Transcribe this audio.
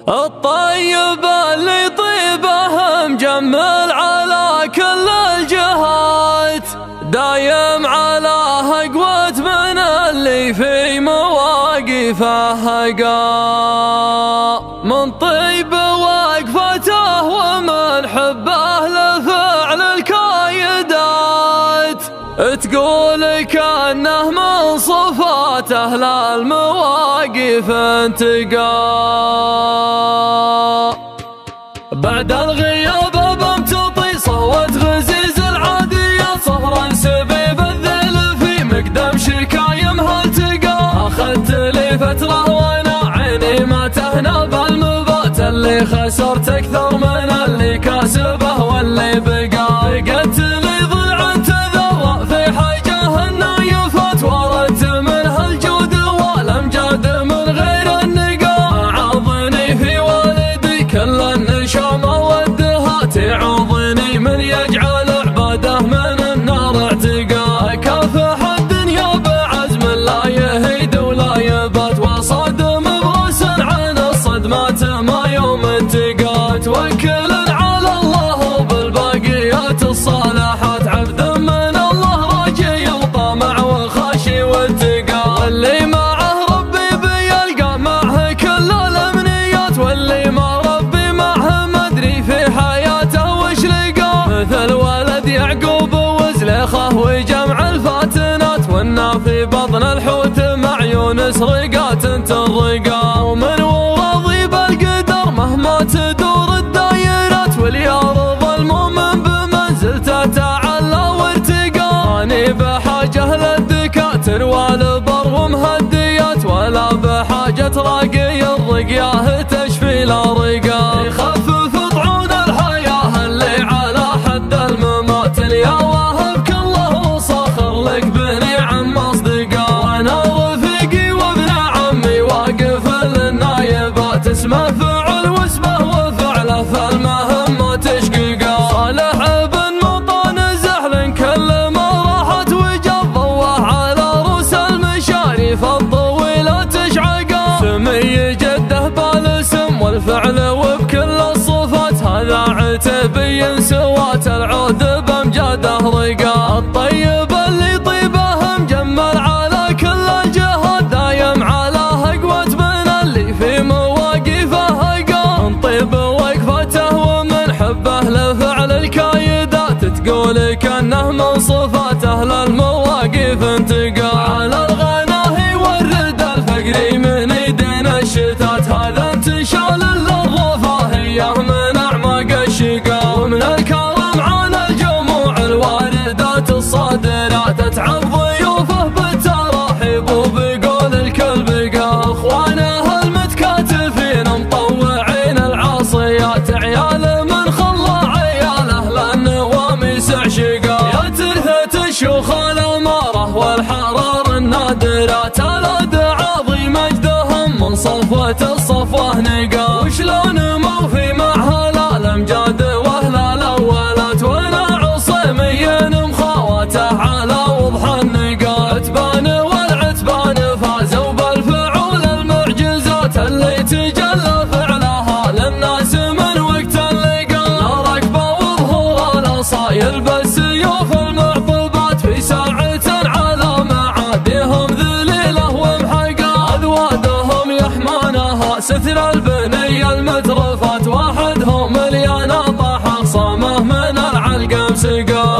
الطيب اللي طيبه مجمل على كل الجهات، دايم على أقوى من اللي في مواقفه هقا، من طيب وقفته ومن حبه لفعل الكايدات، تقول كأنه من صفات أهل المواقف انتقى. بعد الغياب بمتطي صوت غزيز العاديات، صهرا سبيب الذل في مقدم شكايمها التقى. أخذت لي فترة وانا عيني ما تهنى بالمبات، اللي خسرت أكثر من اللي كاسبه واللي بقى. قلت لي ضلع تذرع في حاجه النايفات، وردت منها الجود والامجاد من غير النقا. عاضني في والدي كل النشام ودها، تعوضني من يجعل عباده من النار اعتقا. كافح الدنيا بعزم لا يهيد ولا يبات، وصادم براس عن الصدمات ما يوم انتقى. توكل على الله بالباقيات الصالحات، عبد من الله راجي وطامع وخاشي واتقى. واللي معه ربي بيلقى معه كل الامنيات، واللي ما ربي معه مدري في حياته وش لقى. مثل ولد يعقوب وزليخه وجمع الفاتنات، ونا في بطن الحوت مع يونس رقات ترقى. ومن وراضي بالقدر مهما تدور الدايرات، واليارض المؤمن بمنزلته تعلى وارتقى. ماني بحاجه للدكاتر والبر ومهديات، ولا بحاجه راقي الرقياه تشفي لا رقى. يخفف طعون الحياه اللي على حد الممات، يا واهب كله وصاخر لك بنعم اصدقاء. وانا رفيقي وابن عمي واقف للنايبات، اسمه فعل واسمه وفعله فالمهمة تشقيقا. صالح بن مطان زحل كل ما راحت وجاب ضواه على روس المشاريف الطويلة تشعقا. سمي جده بالاسم والفعل وبكل الصفات، هذا عتبي سوات العود بامجاده رقا. الطيب اللي طيبه مجمل على كل الجهات، دايم على أقوى من اللي في مواقفه هقا. من طيب وقفته ومن حبه لفعل الكايدات، تقول كأنه من صفات أهل المواقف انتقى. على الغناهي والرد الفقري من ايدين الشتات، هذا انتشال للرفاهية من أعماق الشقا. ومن الكرم عن الجموع الواردات الصادرات، اتعب ضيوفه بالتراحيب وبقول الكل بقى. اخوانه المتكاتفين مطوعين العصيات، عيال من خلى عياله للنواميس عشقا. يا ترثة الشيوخ الاماره والحرار النادرات، الاد عظيم مجدهم من صفوة الصفوه نقا. وشلون ما في معها الامجاد واهل الاولات، وانا عصيمين مخاوته على وضح النقا. عتبان والعتبان فازوا بالفعول المعجزات، اللي تجلى فعلها للناس من وقت اللقا. لا ركبه وظهور الاصايل بالسيوف المعطبات، في ساعة على معاديهم ذليله ومحقا. اذوادهم يحمونها ستر البني المترفات، واحدهم مليان طاح خصامه من العلقم سقا.